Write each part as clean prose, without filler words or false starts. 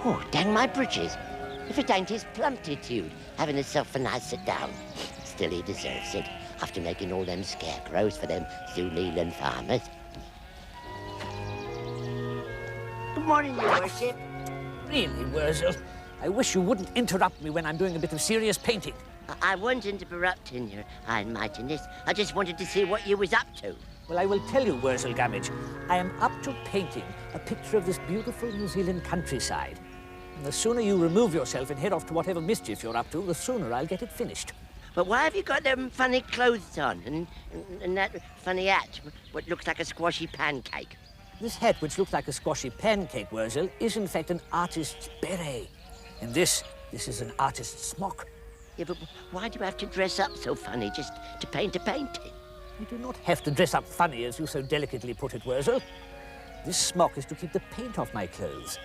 Oh, dang my britches. If it ain't his plumptitude, having himself a nice sit down. Still, he deserves it, after making all them scarecrows for them Zoo-Leland farmers. Good morning, your worship. Really, Worzel, I wish you wouldn't interrupt me when I'm doing a bit of serious painting. I wasn't interrupting your High Mightiness. I just wanted to see what you was up to. Well, I will tell you, Worzel Gummidge, I am up to painting a picture of this beautiful New Zealand countryside. And the sooner you remove yourself and head off to whatever mischief you're up to, the sooner I'll get it finished. But why have you got them funny clothes on and that funny hat, what looks like a squashy pancake? This hat, which looks like a squashy pancake, Worzel, is in fact an artist's beret. And this is an artist's smock. Yeah, but why do you have to dress up so funny just to paint a painting? You do not have to dress up funny, as you so delicately put it, Worzel. This smock is to keep the paint off my clothes.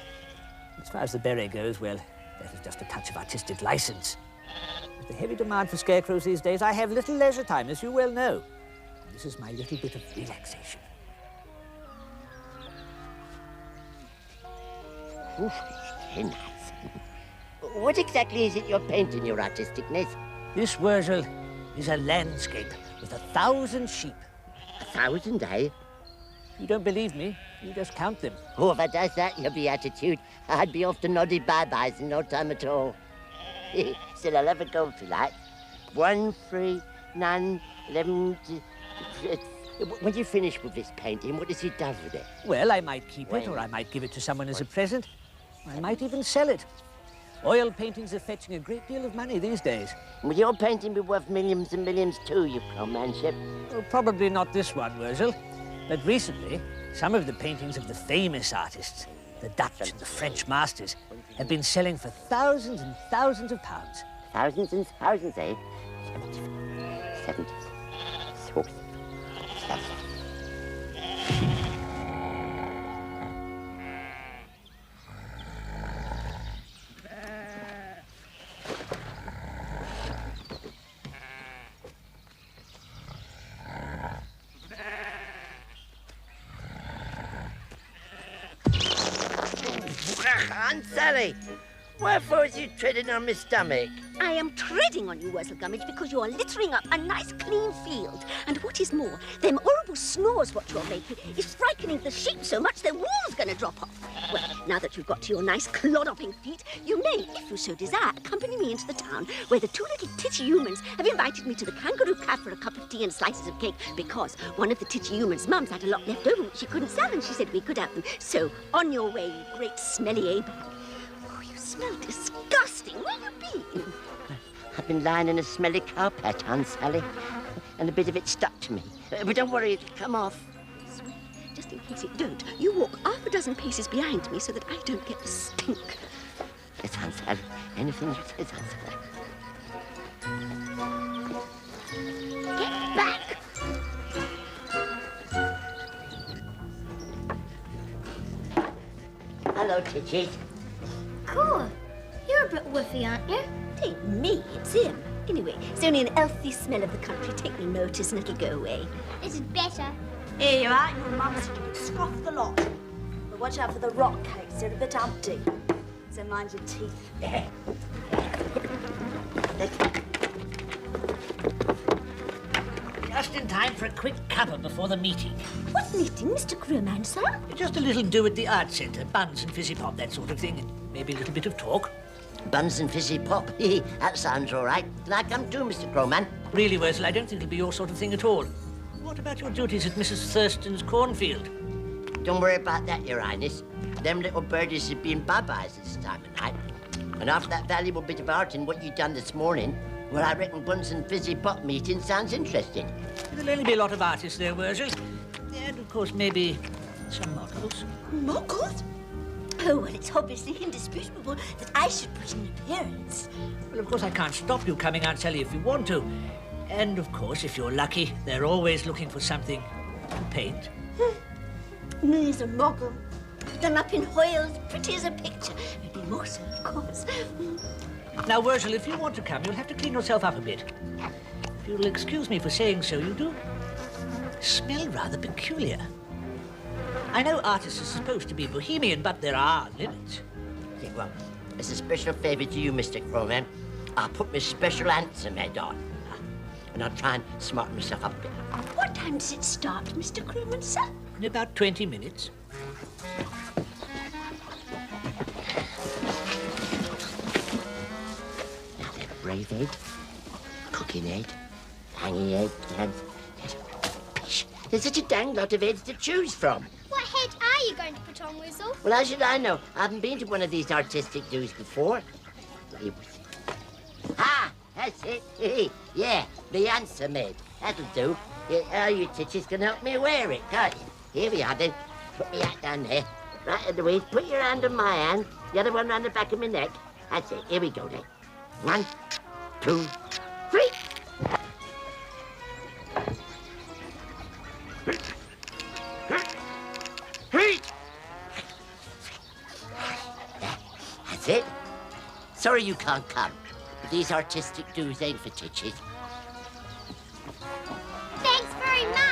As far as the beret goes, well, that is just a touch of artistic license. With the heavy demand for scarecrows these days, I have little leisure time, as you well know. And this is my little bit of relaxation. Oof, very nice. What exactly is it you're painting, your artisticness? This, Worzel, is a landscape with 1,000 sheep. 1,000, eh? You don't believe me? You just count them. Oh, if I does that, your beatitude, I'd be off to noddy bye-byes in no time at all. Still, I'll have a go if you like. 1, 3, 9, 11... When you finish with this painting, what does he do with it? Well, I might keep it, or I might give it to someone as a present. I might even sell it. Oil paintings are fetching a great deal of money these days. Well, your painting be worth millions and millions too, you crowmanship. Well, probably not this one, Worzel. But recently, some of the paintings of the famous artists, the Dutch and the French masters, have been selling for thousands and thousands of pounds. Thousands and thousands, eh? 70. So. Aunt Sally, wherefore is you treading on my stomach? I am treading on you, Worzel Gummidge, because you are littering up a nice clean field. And what is more, them horrible snores what you're making is frightening the sheep so much their wool's going to drop off. Well, now that you've got to your nice clod-hopping feet, you may, if you so desire, accompany me into the town where the 2 little titty humans have invited me to the Kangaroo Caf for a cup of tea and slices of cake because one of the titty humans' mums had a lot left over which she couldn't sell and she said we could have them. So, on your way, you great smelly A-bag. Oh, you smell disgusting. Where you been? I've been lying in a smelly carpet, Aunt Sally, and a bit of it stuck to me. But don't worry, it'll come off. Sweet. Just in case it don't, you walk half a dozen paces behind me so that I don't get the stink. Yes, Aunt Sally. Anything you say, Aunt Sally. Get back! Hello, Titties. Cool. You're a bit whiffy, aren't you? It ain't me, it's him. Anyway, it's only an healthy smell of the country. Take no notice and it'll go away. This is better. Here you are, your mum's scoff the lot. But watch out for the rock cakes, they're a bit umpty. So mind your teeth. Just in time for a quick cuppa before the meeting. What meeting, Mr. Crowmancer? Just a little do at the art centre, buns and fizzy pop, that sort of thing, and maybe a little bit of talk. Buns and fizzy pop. That sounds all right. Can I come too, Mr. Crowman? Really, Worzel, I don't think it'll be your sort of thing at all. What about your duties at Mrs. Thurston's cornfield? Don't worry about that, Your Highness. Them little birdies have been bye-byes this time of night. And after that valuable bit of art and what you done this morning, well, I reckon buns and fizzy pop meeting sounds interesting. There'll only be a lot of artists there, Worzel. And, of course, maybe some models. Models? Oh, well, it's obviously indisputable that I should put in an appearance. Well, of course, I can't stop you coming out, Sally, if you want to. And, of course, if you're lucky, they're always looking for something to paint. Me as a mogul, done up in oils, pretty as a picture. Maybe more so, of course. Now, Worzel, if you want to come, you'll have to clean yourself up a bit. If you'll excuse me for saying so, you do smell rather peculiar. I know artists are supposed to be bohemian, but there are limits. Yeah, well, as a special favour to you, Mr. Crowman, I'll put my special handsome head on. And I'll try and smarten myself up a bit. What time does it start, Mr. Crewman, sir? In about 20 minutes. Now then, brave head, cooking head, hanging head, and... Pish, there's such a dang lot of heads to choose from. What head are you going to put on, Worzel? Well, how should I know? I haven't been to one of these artistic do's before. Ha! That's it. Yeah, the handsome head. That'll do. Yeah, you titches can help me wear it, can't you? Here we are, then. Put me hat down there. Right in the waist. Put your hand on my hand. The other one round the back of my neck. That's it. Here we go, then. 1, 2, 3. That's it. Sorry you can't come. But these artistic do's ain't for titches. Thanks very much.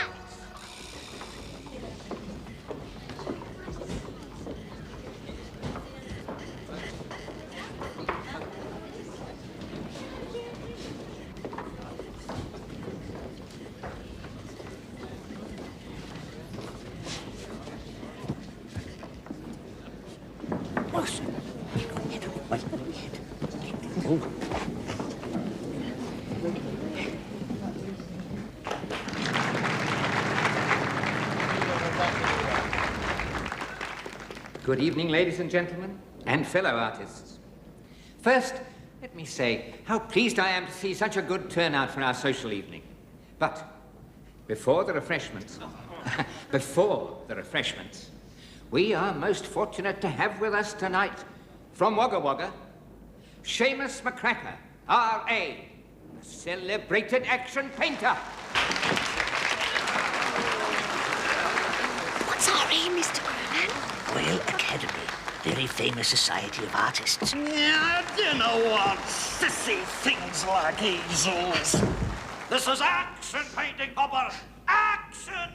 Good evening, ladies and gentlemen, and fellow artists. First, let me say how pleased I am to see such a good turnout for our social evening. But before the refreshments, we are most fortunate to have with us tonight, from Wagga Wagga, Seamus McCracker, R.A., a celebrated action painter. What's R.A., Mr. Crewman? Royal Academy, very famous society of artists. Yeah, I don't want sissy things like easels. This is action painting, Hopper. Action!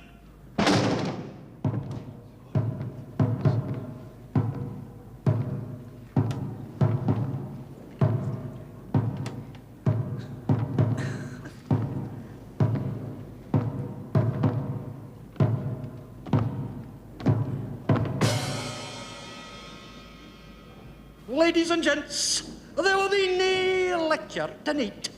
Ladies and gents, there will be no lecture tonight.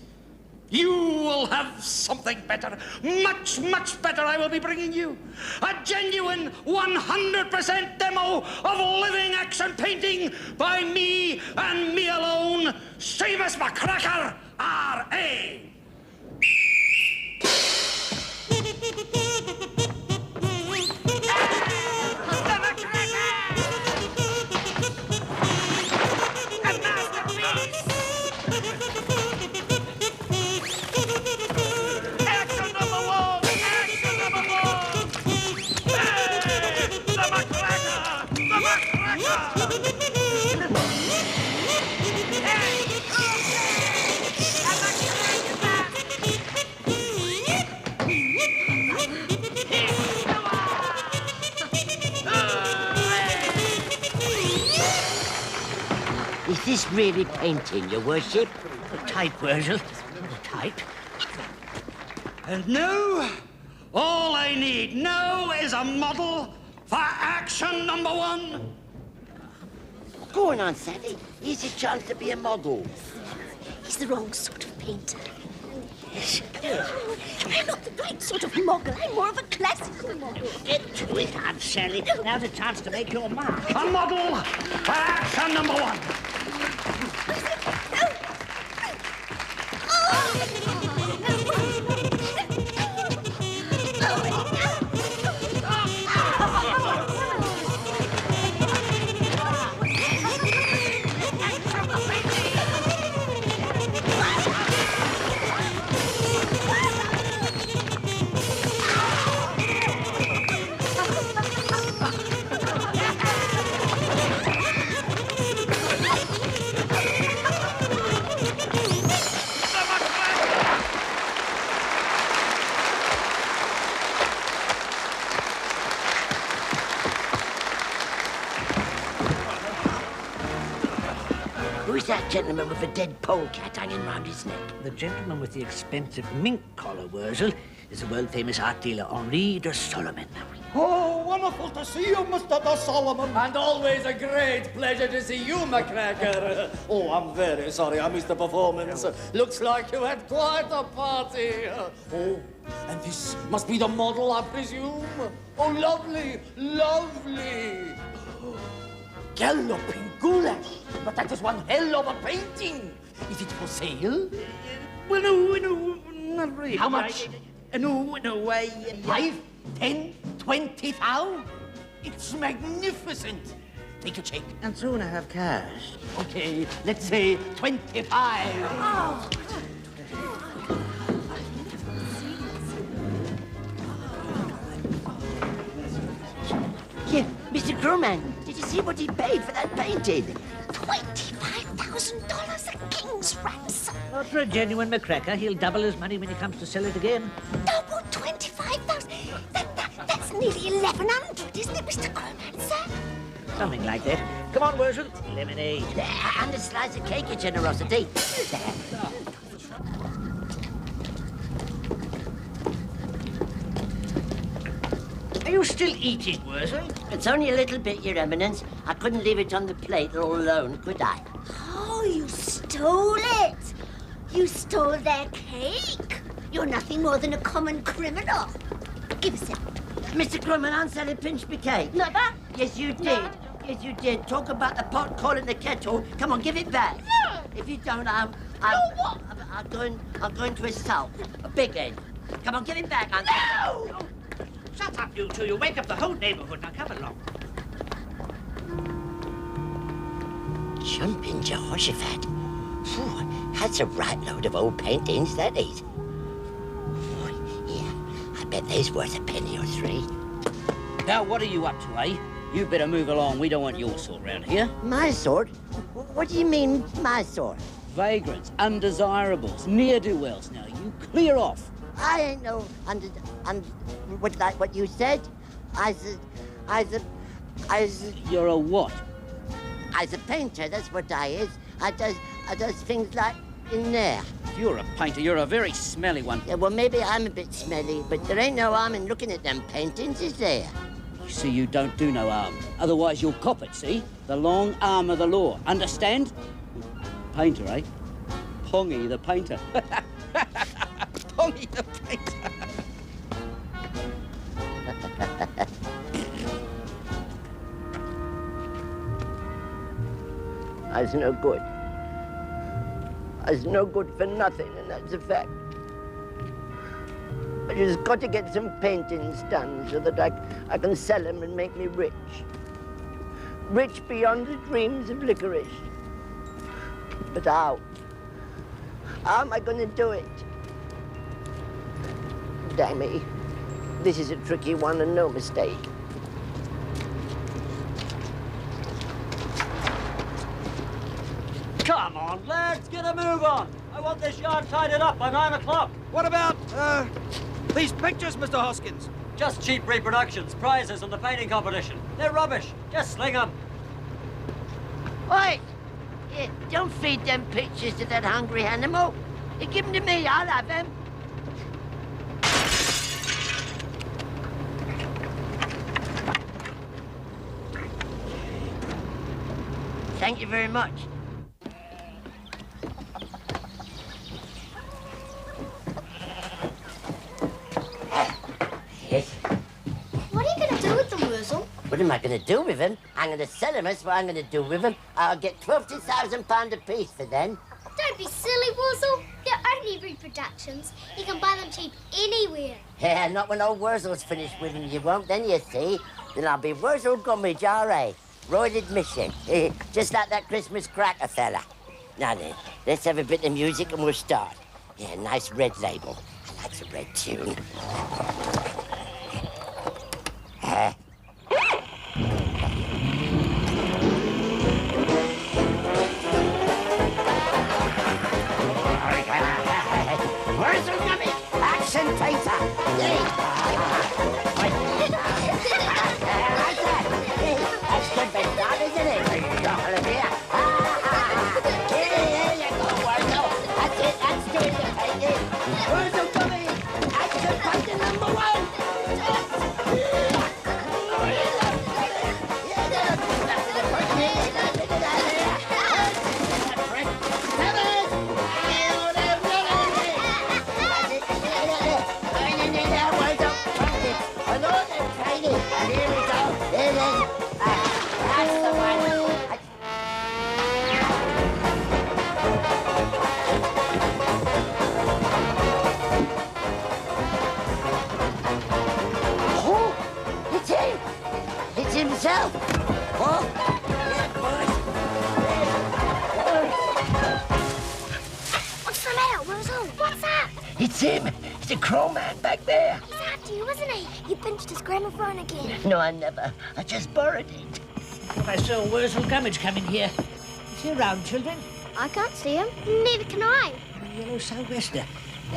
You will have something better, much, much better I will be bringing you. A genuine 100% demo of living action painting by me and me alone, Seamus McCracker, R.A. Is this really painting, your worship? Type, Worzel. Type. And now, all I need now is a model for action number 1. Go on, Sally. Here's your chance to be a model. He's the wrong sort of painter. I'm not the right sort of mogul. I'm more of a classical mogul. Get to it, Aunt Sally. Now's a chance to make your mark. A model for action number 1. Who's that gentleman with a dead polecat hanging round his neck? The gentleman with the expensive mink collar, Worzel, is the world-famous art dealer Henri de Solomon. Oh, wonderful to see you, Mr. De Solomon. And always a great pleasure to see you, McCracker. Oh, I'm very sorry I missed the performance. Looks like you had quite a party. Oh, and this must be the model, I presume. Oh, lovely, lovely. Galloping goulash. But that is one hell of a painting. Is it for sale? Well, no, not really. How much? No, 5, 10, 20 pounds? It's magnificent. Take a check. And soon I have cash. Okay, let's say 25. Oh. Yeah, Mr. Crowman, did you see what he paid for that painting? $25,000 a king's ransom. Not for a genuine McCracker. He'll double his money when he comes to sell it again. Double 25,000. That's nearly 1,100, isn't it, Mr. Crowman, sir? Something like that. Come on, Worzel. Lemonade. And a slice of cake of generosity. Are you still eating, Worzel? It's only a little bit, Your Eminence. I couldn't leave it on the plate all alone, could I? Oh, you stole it. You stole their cake. You're nothing more than a common criminal. Give us it. Mr. Crumman, I'm selling pinch me cake. Never. Yes, you did. Yes, you did. Talk about the pot calling the kettle. Come on, give it back. No. If you don't, what? I'm going to assault. A big head. Come on, give it back. No! Shut up, you two. You'll wake up the whole neighborhood. Now, come along. Jumping Jehoshaphat. Phew, that's a right load of old paintings, that is. Boy, yeah, I bet they's worth a penny or 3. Now, what are you up to, eh? You better move along. We don't want your sort round here. My sort? What do you mean, my sort? Vagrants, undesirables, ne'er-do-wells. Now, you clear off. I ain't no like what you said. You're a what? I's a painter, that's what I is. I does things like in there. If you're a painter, you're a very smelly one. Yeah, well, maybe I'm a bit smelly, but there ain't no harm in looking at them paintings, is there? You see, you don't do no harm. Otherwise, you'll cop it, see? The long arm of the law. Understand? Painter, eh? Pongy the painter. Pongy the painter. I's no good. I's no good for nothing, and that's a fact. I just got to get some paintings done so that I can sell them and make me rich. Rich beyond the dreams of licorice. But how? How am I going to do it? Dammy, this is a tricky one and no mistake. Come on, lads, get a move on. I want this yard tidied up by 9 o'clock. What about, these pictures, Mr. Hoskins? Just cheap reproductions, prizes in the painting competition. They're rubbish. Just sling them. Oi! Yeah, don't feed them pictures to that hungry animal. You give them to me, I'll have them. Thank you very much. Yes. What are you going to do with them, Worzel? What am I going to do with them? I'm going to sell them, that's what I'm going to do with them. I'll get £20,000 apiece for them. Don't be silly, Worzel. They're only reproductions. You can buy them cheap anywhere. Yeah, not when old Worzel's finished with them, you won't, then you see. Then I'll be Worzel Gummidge, R.A. Royal admission. Just like that Christmas cracker fella. Now then, let's have a bit of music and we'll start. Yeah, nice red label. I like the red tune. Worzel Gummidge, action painter. That's good, but not, isn't it? Here. It's him. It's the crow man back there. He's after you, isn't he? You pinched his gramophone again. No, I never. I just borrowed it. I saw Worzel Gummidge come in here. Is he around, children? I can't see him. Neither can I. A yellow sou'wester.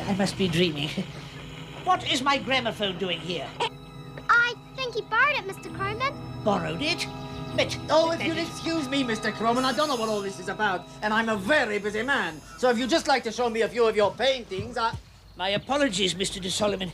I must be dreaming. What is my gramophone doing here? I think he borrowed it, Mr. Crowman. Borrowed it? But... Oh, if you'll excuse me, Mr. Crowman, I don't know what all this is about, and I'm a very busy man. So if you'd just like to show me a few of your paintings, My apologies, Mr. de Solomon.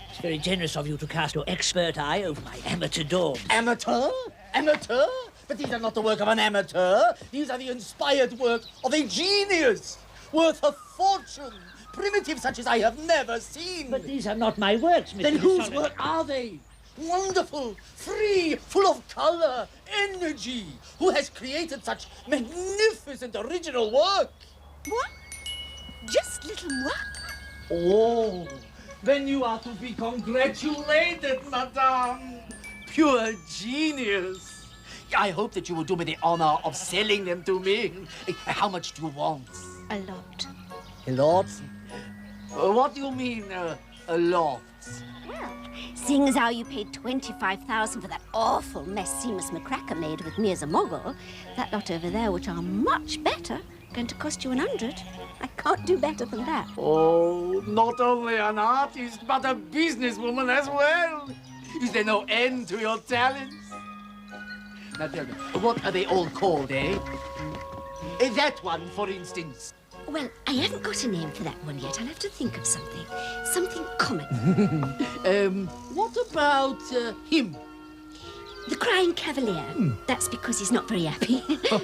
It's very generous of you to cast your expert eye over my amateur daubs. Amateur? Amateur? But these are not the work of an amateur. These are the inspired work of a genius, worth a fortune, primitive such as I have never seen. But these are not my works, Mr. Then de whose Solomon. work are they? Wonderful, free, full of color, energy. Who has created such magnificent original work? What? Just little moi? Oh, then you are to be congratulated, madame. Pure genius. I hope that you will do me the honor of selling them to me. How much do you want? A lot. A lot? What do you mean, a lot? Well, seeing as how you paid $25,000 for that awful mess Seamus McCracker made with me as a mogul, that lot over there, which are much better, going to cost you $100. I can't do better than that. Oh, not only an artist, but a businesswoman as well. Is there no end to your talents? Now tell me, what are they all called, eh? That one, for instance. Well, I haven't got a name for that one yet. I'll have to think of something. Something common. What about him? The Crying Cavalier. That's because he's not very happy.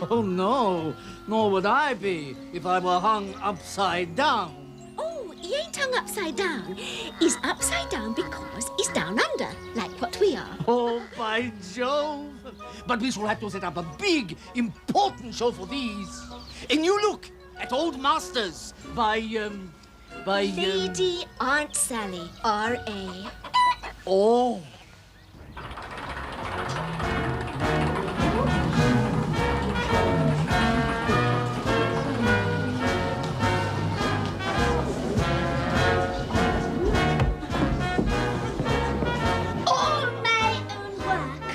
Oh, no. Nor would I be if I were hung upside down. Oh, he ain't hung upside down. He's upside down because he's down under, like what we are. Oh, by Jove. But we shall have to set up a big, important show for these. A new look at Old Masters by Lady Aunt Sally, R.A. Oh. All my own work.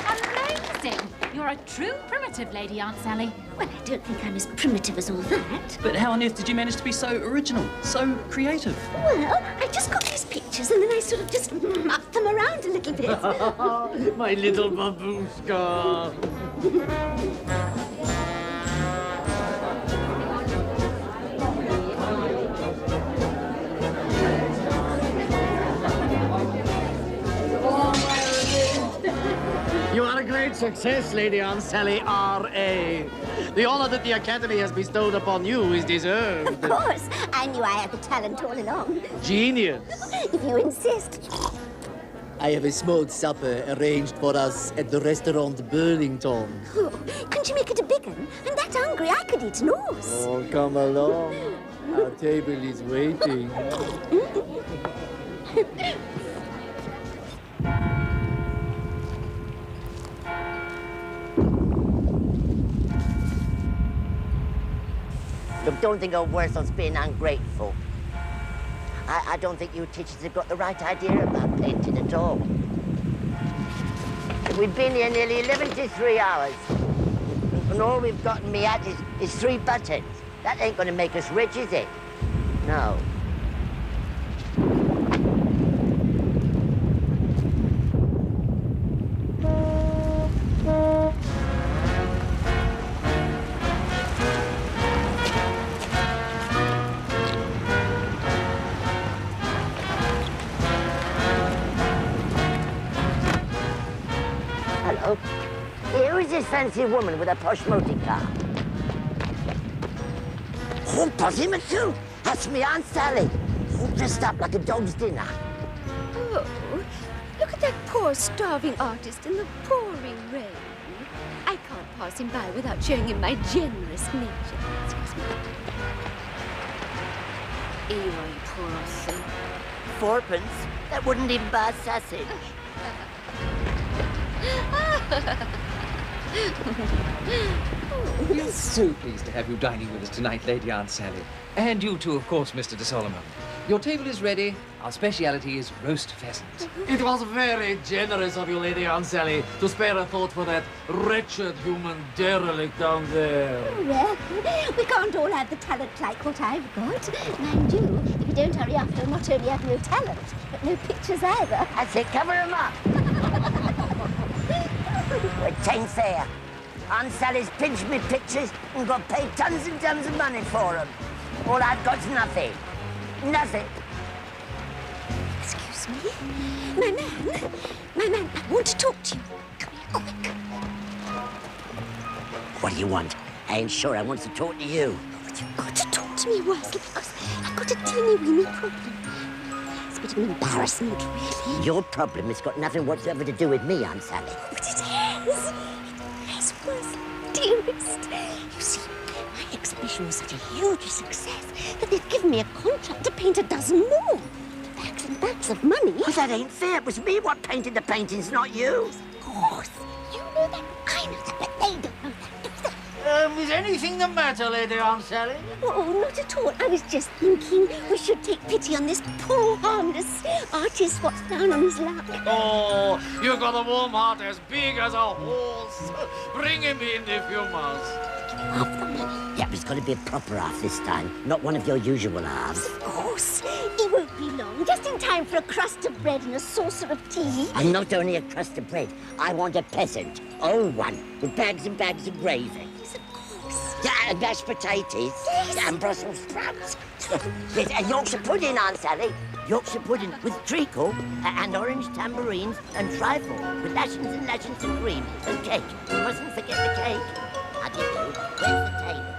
Amazing! You're a true primitive, Lady Aunt Sally. Well, I don't think I'm as primitive as all that. But how on earth did you manage to be so original, so creative? Well, I just got these pictures and then I sort of just mucked them around a little bit. My little babushka. You are a great success, Lady Aunt Sally, R.A. The honor that the Academy has bestowed upon you is deserved. Of course. I knew I had the talent all along. Genius. If you insist. I have a small supper arranged for us at the restaurant Burlington. Oh, couldn't you make it a big one? I'm that hungry I could eat an horse. Oh, come along. Our table is waiting. Look, don't think of Worzel's being ungrateful. I don't think you teachers have got the right idea about painting at all. We've been here nearly 73 hours. And all we've gotten me at is 3 buttons. That ain't gonna make us rich, is it? No. Hello. Here is this fancy woman with a posh motor car. Oh, Potty McHugh! That's me Aunt Sally. Dressed up like a dog's dinner. Oh, look at that poor starving artist in the pouring rain. I can't pass him by without showing him my generous nature. Excuse me. Here you are, you poor old thing. 4 pence? That wouldn't even buy a sausage. We are so pleased to have you dining with us tonight, Lady Aunt Sally. And you too, of course, Mr. de Solomon. Your table is ready. Our speciality is roast pheasant. It was very generous of you, Lady Aunt Sally, to spare a thought for that wretched human derelict down there. Well, we can't all have the talent like what I've got. Mind you, if you don't hurry up, you'll not only have no talent, but no pictures either. I say cover 'em up. It ain't fair. Aunt Sally's pinched me pictures and got paid tons and tons of money for 'em. All I've got's nothing. Nothing. Excuse me? My man, I want to talk to you. Come here, quick. What do you want? I ain't sure I want to talk to you. But you've got to talk to me, Worzel, because I've got a teeny-weeny problem. It's a bit of an embarrassment, really. Your problem has got nothing whatsoever to do with me, Aunt Sally. But it has. Yes, Worzel, dearest. You see, my exhibition was such a huge success that they've given me a contract to paint a dozen more. Bags and bags of money. Well, that ain't fair. It was me what painted the paintings, not you. Of course. You know that. I know that, but they don't know that, do they? Is anything the matter, Lady Aunt Sally? Oh, not at all. I was just thinking we should take pity on this poor, harmless artist what's down on his luck. Oh, you've got a warm heart as big as a horse. Bring him in if you must. Half the money. Yeah, but it's got to be a proper half this time, not one of your usual halves. Of course. It won't be long. Just in time for a crust of bread and a saucer of tea. And not only a crust of bread, I want a peasant, old one, with bags and bags of gravy. Yes, of course. Yeah, and mashed potatoes. Yes. And Brussels sprouts. Yes, and Yorkshire pudding, Aunt Sally. Yorkshire pudding with treacle and orange tambourines and trifle with lashings and cream and cake. You mustn't forget the cake. I did too. Where's the table?